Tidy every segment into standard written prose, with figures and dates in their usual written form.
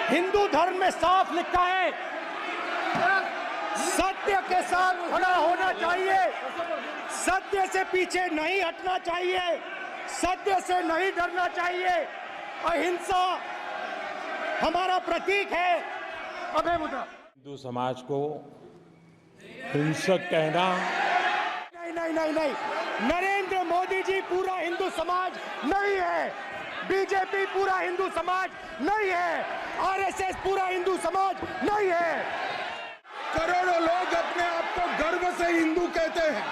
हिंदू धर्म में साफ लिखा है, सत्य के साथ खड़ा होना चाहिए, सत्य से पीछे नहीं हटना चाहिए, सत्य से नहीं डरना चाहिए। अहिंसा हमारा प्रतीक है। अभय मुद्रा। हिंदू समाज को हिंसक कहना, नहीं, नरेंद्र मोदी जी पूरा हिंदू समाज नहीं है, बीजेपी पूरा हिंदू समाज नहीं है, आरएसएस पूरा हिंदू समाज नहीं है। करोड़ों लोग अपने आप को गर्व से हिंदू कहते हैं,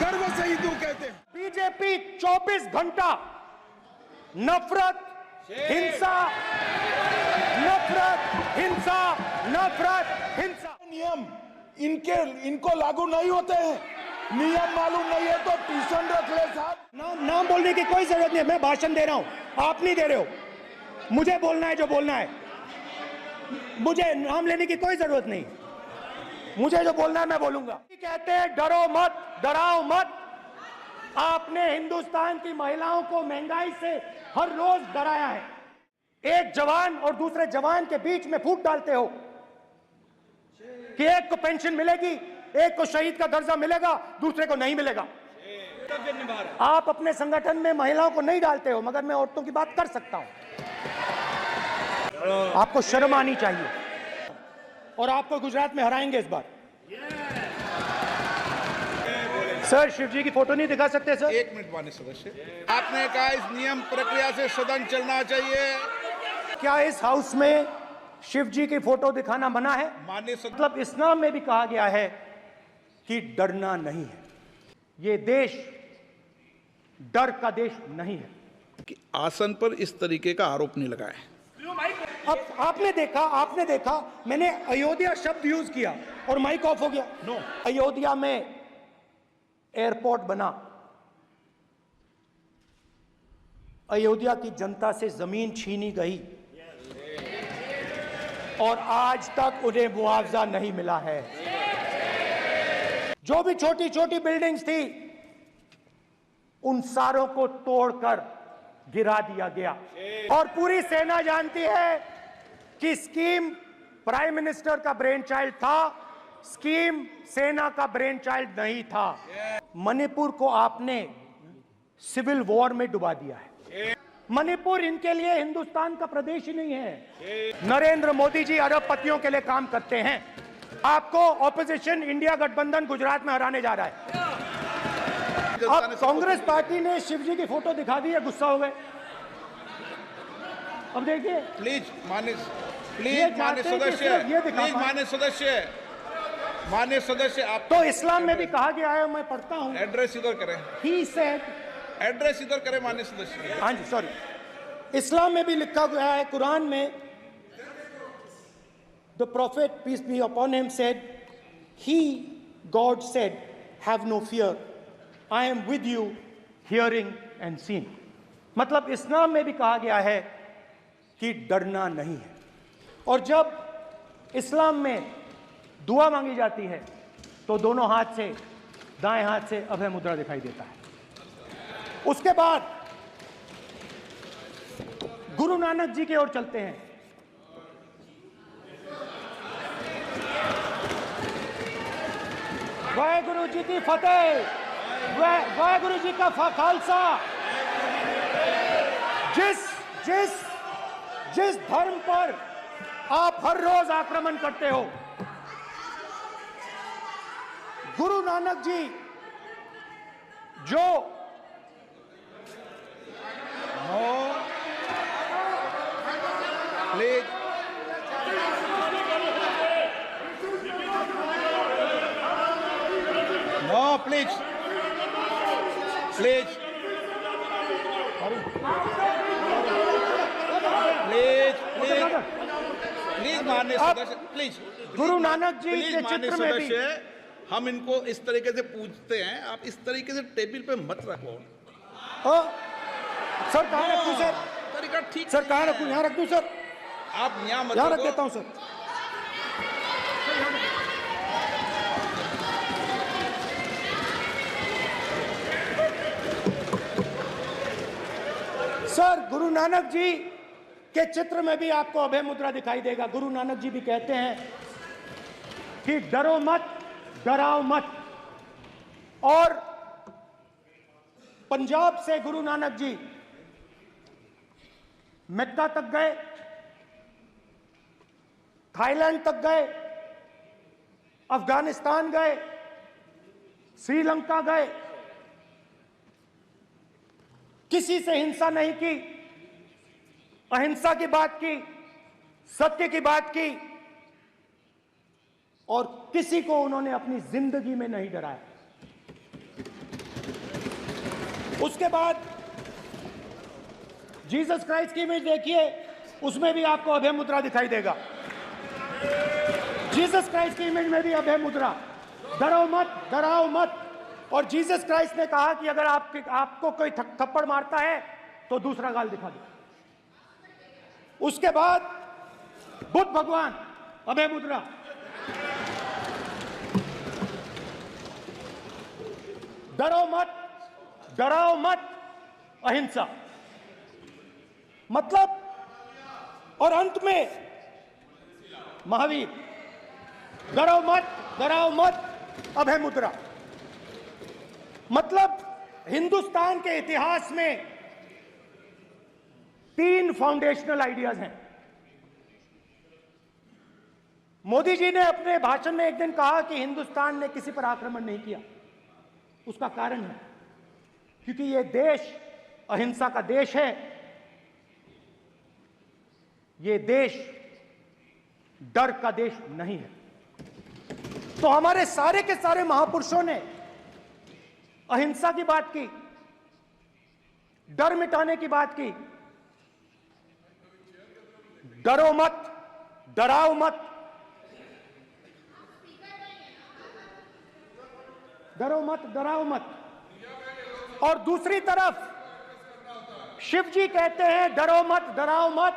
गर्व से हिंदू कहते हैं। बीजेपी 24 घंटा नफरत, हिंसा, नफरत, हिंसा, नफरत, हिंसा। नियम इनको लागू नहीं होते हैं, नियम मालूम नहीं है तो ट्यूशन रख ले साहब। नाम बोलने की कोई जरूरत नहीं है, मैं भाषण दे रहा हूं, आप नहीं दे रहे हो। मुझे बोलना है जो बोलना है, मुझे नाम लेने की कोई जरूरत नहीं, मुझे जो बोलना है मैं बोलूंगा। कहते हैं डरो मत, डराओ मत। आपने हिंदुस्तान की महिलाओं को महंगाई से हर रोज डराया है। एक जवान और दूसरे जवान के बीच में फूट डालते हो कि एक को पेंशन मिलेगी, एक को शहीद का दर्जा मिलेगा, दूसरे को नहीं मिलेगा। आप अपने संगठन में महिलाओं को नहीं डालते हो, मगर मैं औरतों की बात कर सकता हूं। आपको शर्म आनी चाहिए, और आपको गुजरात में हराएंगे इस बार। सर, शिव जी की फोटो नहीं दिखा सकते सर? एक मिनट माननीय सदस्य, आपने कहा इस नियम प्रक्रिया से सदन चलना चाहिए। क्या इस हाउस में शिव जी की फोटो दिखाना मना है? माननीय मतलब इस्लाम में भी कहा गया है कि डरना नहीं है। ये देश डर का देश नहीं है। कि आसन पर इस तरीके का आरोप नहीं लगाए। अब आपने देखा मैंने अयोध्या शब्द यूज किया और माइक ऑफ हो गया। नो। अयोध्या में एयरपोर्ट बना, अयोध्या की जनता से जमीन छीनी गई और आज तक उन्हें मुआवजा नहीं मिला है। जो भी छोटी छोटी बिल्डिंग्स थी उन सारों को तोड़कर गिरा दिया गया। और पूरी सेना जानती है कि स्कीम प्राइम मिनिस्टर का ब्रेन चाइल्ड था, स्कीम सेना का ब्रेन चाइल्ड नहीं था। मणिपुर को आपने सिविल वॉर में डुबा दिया है। मणिपुर इनके लिए हिंदुस्तान का प्रदेश ही नहीं है। नरेंद्र मोदी जी अरबपतियों के लिए काम करते हैं। आपको ऑपोजिशन इंडिया गठबंधन गुजरात में हराने जा रहा है। अब कांग्रेस पार्टी ने शिव जी की फोटो दिखा दी है, गुस्सा हो गए। अब देखिए, प्लीज माननीय सदस्य आप तो इस्लाम में भी कहा गया है, मैं पढ़ता हूं। एड्रेस इधर करें। He said, एड्रेस इधर करें माननीय सदस्य। हाँ जी, सॉरी। इस्लाम में भी लिखा गया है, कुरान में, the prophet peace be upon him said, God said, have no fear, I am with you, hearing and seeing। मतलब इस्लाम में भी कहा गया है कि डरना नहीं है। और जब इस्लाम में दुआ मांगी जाती है तो दोनों हाथ से, दाएं हाथ से अभय मुद्रा दिखाई देता है। उसके बाद गुरु नानक जी की ओर चलते हैं। वाहेगुरु जी की फतेह, वाहेगुरु जी का खालसा। जिस धर्म पर आप हर रोज आक्रमण करते हो, गुरु नानक जी जो please no please please please माननीय सदस्य, प्लीज। गुरु नानक जी के चित्र में भी हम इनको इस तरीके से पूछते हैं, आप इस तरीके से टेबल पे मत रखो। सर कहाँ रखूं सर? तरीका ठीक सर कहाँ रखूं? यहाँ रख दूं सर? आप यहाँ मत यहाँ रख देता हूँ सर। सर गुरु नानक जी के चित्र में भी आपको अभय मुद्रा दिखाई देगा। गुरु नानक जी भी कहते हैं कि डरो मत, डराओ मत। और पंजाब से गुरु नानक जी मक्का तक गए, थाईलैंड तक गए, अफगानिस्तान गए, श्रीलंका गए, किसी से हिंसा नहीं की, अहिंसा की बात की, सत्य की बात की, और किसी को उन्होंने अपनी जिंदगी में नहीं डराया। उसके बाद जीसस क्राइस्ट की इमेज देखिए, उसमें भी आपको अभय मुद्रा दिखाई देगा। जीसस क्राइस्ट की इमेज में भी अभय मुद्रा, डरो मत, डराओ मत। और जीसस क्राइस्ट ने कहा कि अगर आपको कोई थप्पड़ मारता है तो दूसरा गाल दिखा दो। उसके बाद बुद्ध भगवान, अभय मुद्रा। डरो मत, डराओ मत, अहिंसा। मतलब, और अंत में महावीर, डरो मत, डराओ मत, अभय मुद्रा। मतलब हिंदुस्तान के इतिहास में 3 फाउंडेशनल आइडियाज हैं। मोदी जी ने अपने भाषण में एक दिन कहा कि हिंदुस्तान ने किसी पर आक्रमण नहीं किया। उसका कारण है क्योंकि यह देश अहिंसा का देश है। यह देश डर का देश नहीं है। तो हमारे सारे के सारे महापुरुषों ने अहिंसा की बात की, डर मिटाने की बात की। डरो मत, डराओ मत, डरो मत, डराओ मत। और दूसरी तरफ शिव जी कहते हैं डरो मत, डराओ मत,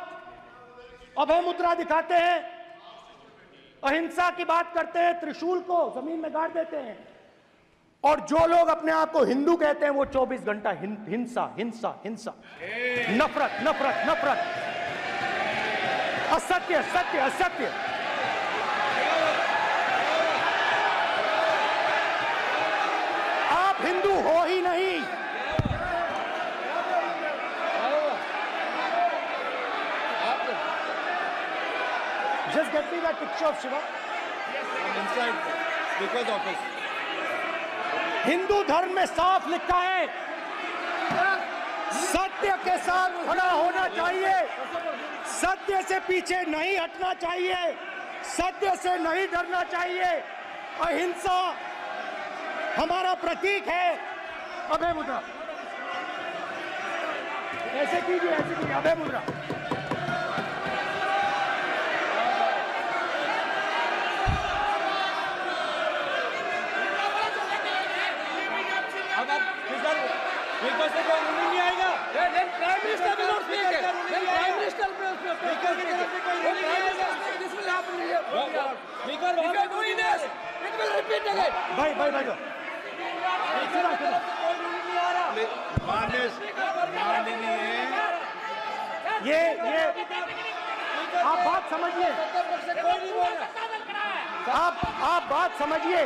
अभय मुद्रा दिखाते हैं, अहिंसा की बात करते हैं, त्रिशूल को जमीन में गाड़ देते हैं। और जो लोग अपने आप को हिंदू कहते हैं वो 24 घंटा हिंसा, हिंसा, हिंसा, नफरत, नफरत, नफरत, असत्य, सत्य, असत्य। आप हिंदू हो ही नहीं। Just get me that picture of Shiva. Inside, because of his. Hindu धर्म में साफ लिखा है, सत्य के साथ खड़ा होना चाहिए, सत्य से पीछे नहीं हटना चाहिए, सत्य से नहीं डरना चाहिए। अहिंसा हमारा प्रतीक है। अभय मुद्रा, ऐसे कीजिए, ऐसे कीजिए, अभय मुद्रा। नहीं आएगा। Prime Minister will not speak. Then Prime Minister will speak. This will happen here. If you are doing this, it will repeat again. भाई भाई भाई ये आप बात समझिए, आप बात समझिए।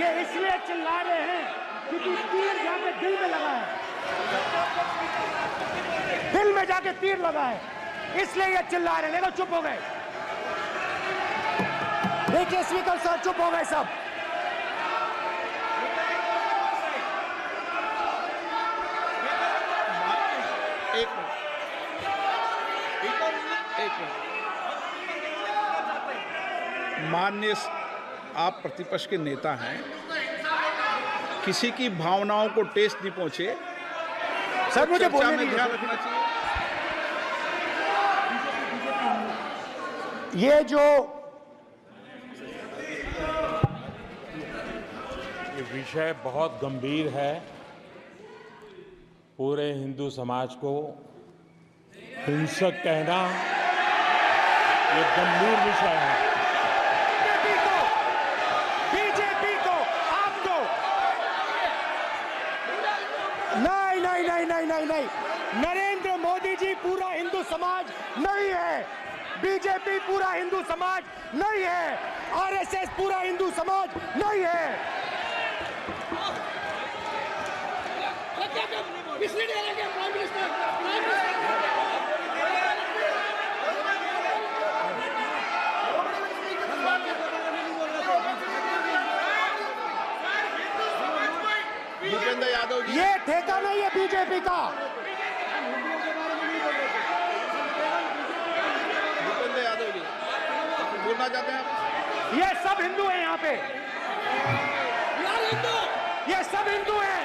ये इसलिए चिल्ला रहे हैं क्योंकि तीर जाके दिल में लगा है, दिल में जाके तीर लगा है, इसलिए ये चिल्ला रहे हैं। देखो चुप हो गए, देखिए स्पीकर साहब चुप हो गए सब। माननीय आप प्रतिपक्ष के नेता हैं, किसी की भावनाओं को ठेस नहीं पहुंचे। सर मुझे बोलने में दीजिए। ध्यान रखना चाहिए। ये जो ये विषय बहुत गंभीर है। पूरे हिंदू समाज को हिंसक कहना ये गंभीर विषय है। बीजेपी को, आपको नहीं, नरेंद्र मोदी मोदी जी पूरा हिंदू समाज नहीं है, बीजेपी पूरा हिंदू समाज नहीं है, आरएसएस पूरा हिंदू समाज नहीं है। भूपेंद्र यादव जी, ये ठेका नहीं है बीजेपी का। भूपेंद्र यादव जी बोलना चाहते हैं आप? ये सब हिंदू हैं यहाँ पे, ये सब हिंदू हैं।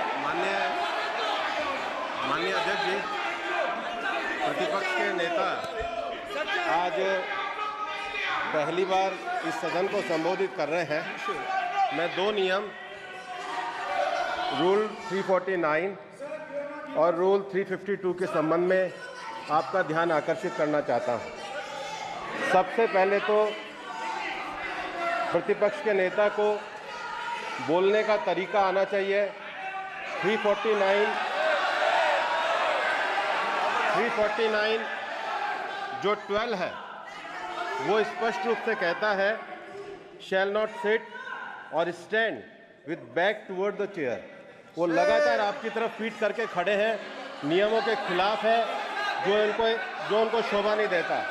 माननीय अध्यक्ष जी, प्रतिपक्ष के नेता आज पहली बार इस सदन को संबोधित कर रहे हैं। मैं दो नियम रूल 349 और रूल 352 के संबंध में आपका ध्यान आकर्षित करना चाहता हूं। सबसे पहले तो प्रतिपक्ष के नेता को बोलने का तरीका आना चाहिए। 349 जो 12 है वो स्पष्ट रूप से कहता है शैल नॉट सिट और stand with back toward the chair. वो लगातार आपकी तरफ फीट करके खड़े हैं, नियमों के खिलाफ है, जो उनको शोभा नहीं देता।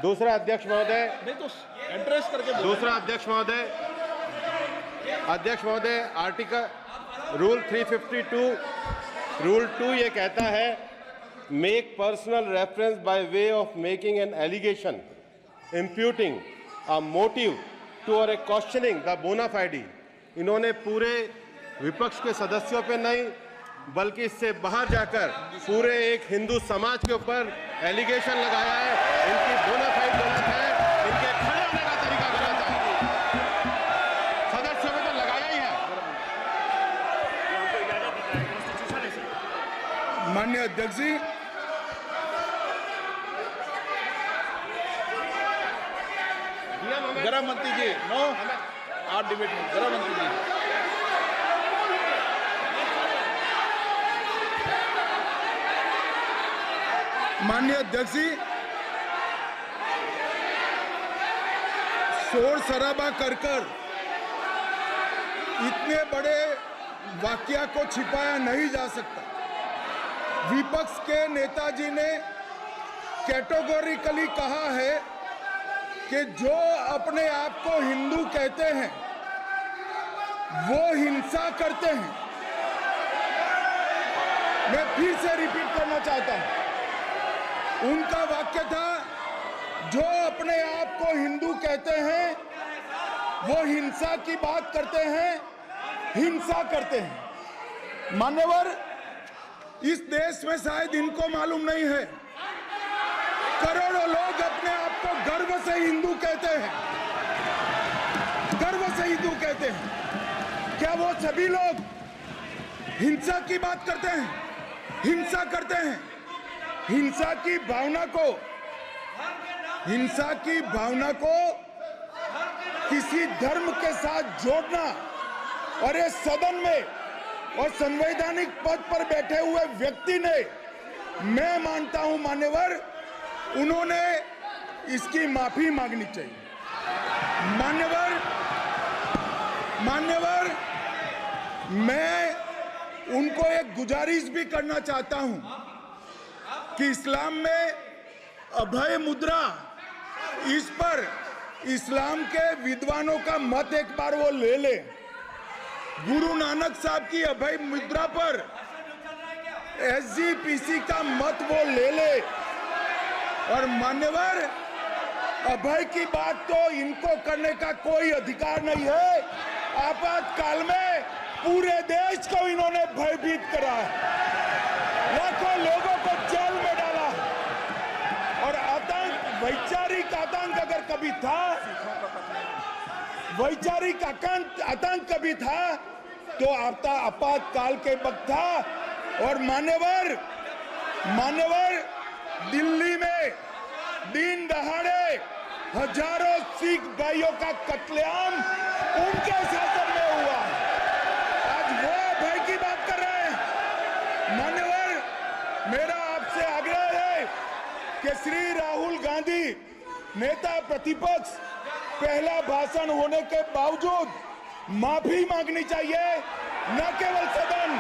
दूसरा अध्यक्ष महोदय, नहीं तो एड्रेस करके दूसरा अध्यक्ष महोदय आर्टिकल रूल 352 रूल 2 ये कहता है make personal reference by way of making an allegation imputing a motive to or a questioning the बोना फाइडी। इन्होंने पूरे विपक्ष के सदस्यों पे नहीं बल्कि इससे बाहर जाकर पूरे एक हिंदू समाज के ऊपर एलिगेशन लगाया है। इनकी बोना फाइड गलत है, इनके खड़े होने का तरीका गलत है। सदस्यों में तो लगाया ही है। माननीय अध्यक्ष जी, गृह मंत्री जी, नो आप डिबेट में गृह मंत्री जी। माननीय अध्यक्ष जी, शोर शराबा कर इतने बड़े वाकया को छिपाया नहीं जा सकता। विपक्ष के नेताजी ने कैटेगोरिकली कहा है कि जो अपने आप को हिंदू कहते हैं वो हिंसा करते हैं। मैं फिर से रिपीट करना चाहता हूं, उनका वाक्य था जो अपने आप को हिंदू कहते हैं वो हिंसा की बात करते हैं, हिंसा करते हैं। मान्यवर, इस देश में शायद इनको मालूम नहीं है, करोड़ों लोग अपने आप को गर्व से हिंदू कहते हैं, गर्व से हिंदू कहते हैं। क्या वो सभी लोग हिंसा की बात करते हैं, हिंसा करते हैं? हिंसा की भावना को किसी धर्म के साथ जोड़ना और इस सदन में और संवैधानिक पद पर बैठे हुए व्यक्ति ने, मैं मानता हूं मान्यवर, उन्होंने इसकी माफी मांगनी चाहिए। मान्यवर, मैं उनको एक गुजारिश भी करना चाहता हूं कि इस्लाम में अभय मुद्रा, इस पर इस्लाम के विद्वानों का मत एक बार वो ले ले। गुरु नानक साहब की अभय मुद्रा पर एसजीपीसी का मत वो ले ले। और मान्यवर, अभय की बात तो इनको करने का कोई अधिकार नहीं है। आपातकाल में पूरे देश को इन्होंने भयभीत करा है, लाखों लोगों को जेल में डाला। और आतंक, वैचारिक आतंक अगर कभी था, वैचारिक आतंक कभी था तो आपातकाल के वक्त था। और मान्यवर, दिल्ली में दिन दहाड़े हजारों सिख भाइयों का कत्लेआम उनके शासन में हुआ। आज वो भय की बात कर रहे हैं। मान्यवर, कि श्री राहुल गांधी नेता प्रतिपक्ष पहला भाषण होने के बावजूद माफी मांगनी चाहिए, न केवल सदन